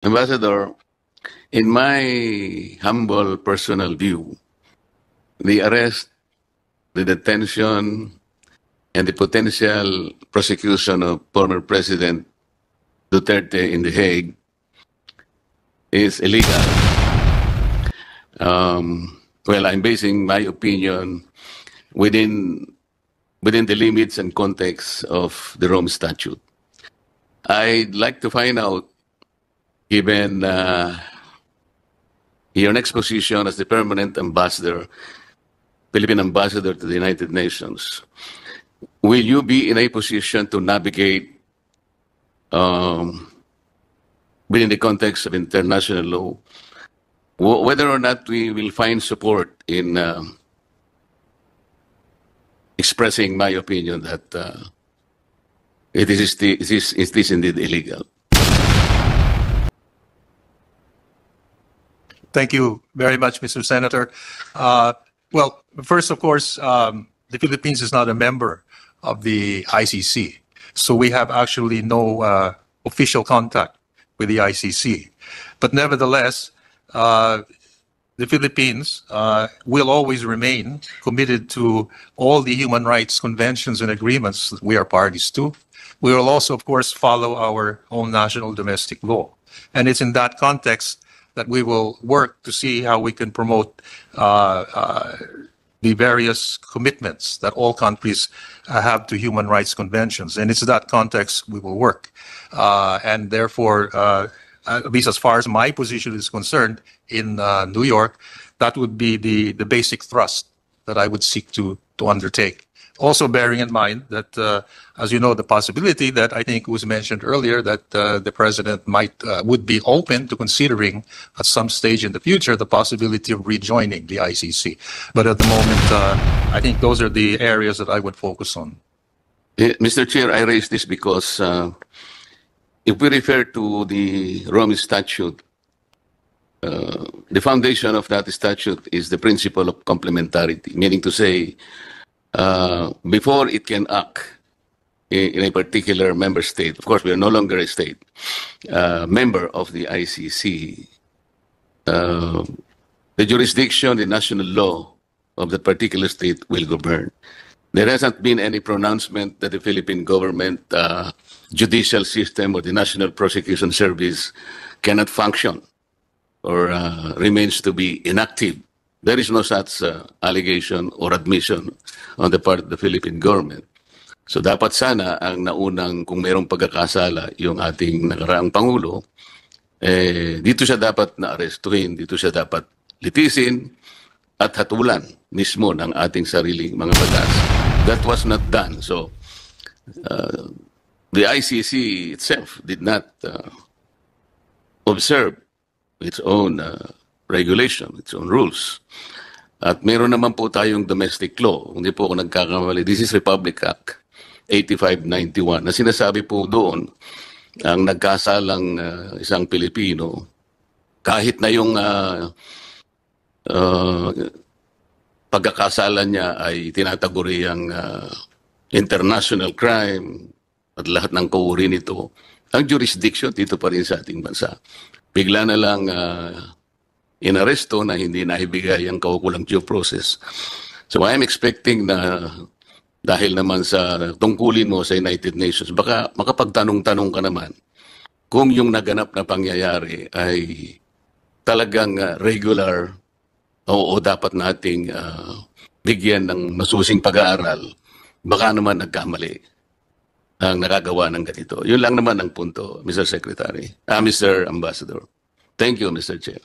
Ambassador, in my humble personal view, the arrest, the detention, and the potential prosecution of former President Duterte in The Hague is illegal. Well, I'm basing my opinion within the limits and context of the Rome Statute. I'd like to find out, given your next position as the permanent ambassador, Philippine ambassador to the United Nations, will you be in a position to navigate within the context of international law, whether or not we will find support in expressing my opinion that it is indeed illegal? Thank you very much, Mr. Senator. Well, first, of course, the Philippines is not a member of the ICC, so we have actually no official contact with the ICC. But nevertheless, the Philippines will always remain committed to all the human rights conventions and agreements that we are parties to. We will also, of course, follow our own national domestic law. And it's in that context that we will work to see how we can promote the various commitments that all countries have to human rights conventions. And it's in that context we will work. And therefore, at least as far as my position is concerned in New York, that would be the basic thrust that I would seek to undertake. Also bearing in mind that, as you know, the possibility that I think was mentioned earlier that the president would be open to considering at some stage in the future the possibility of rejoining the ICC. But at the moment, I think those are the areas that I would focus on. Mr. Chair, I raise this because if we refer to the Rome Statute, the foundation of that statute is the principle of complementarity, meaning to say, before it can act in a particular member state, of course, we are no longer a state member of the ICC, the jurisdiction, the national law of that particular state will govern. There hasn't been any pronouncement that the Philippine government, judicial system, or the National Prosecution Service cannot function or remains to be inactive. There is no such allegation or admission on the part of the Philippine government. So dapat sana ang naunang, kung mayroong pagkakasala yung ating nakaraang Pangulo, dito siya dapat na-arestuhin, dito siya dapat litisin at hatulan mismo ng ating sariling mga batas. That was not done. So the ICC itself did not observe its own regulation, its own rules. At meron naman po tayong domestic law. Hindi po ako nagkakamali. This is Republic Act 8591 na sinasabi po doon ang nagkasalang isang Pilipino, kahit na yung pagkakasala niya ay tinataguri ang international crime at lahat ng kauri nito, ang jurisdiction dito pa rin sa ating bansa. Bigla na lang inaresto na hindi naibigay ang kaukulang due process. So I am expecting na dahil naman sa tungkulin mo sa United Nations, baka makapagtanong-tanong ka naman kung yung naganap na pangyayari ay talagang regular o dapat nating bigyan ng masusing pag-aaral, baka naman nagkamali ang nakagawa ng ganito. Yun lang naman ang punto, Mr. Secretary, Mr. Ambassador. Thank you, Mr. Chair.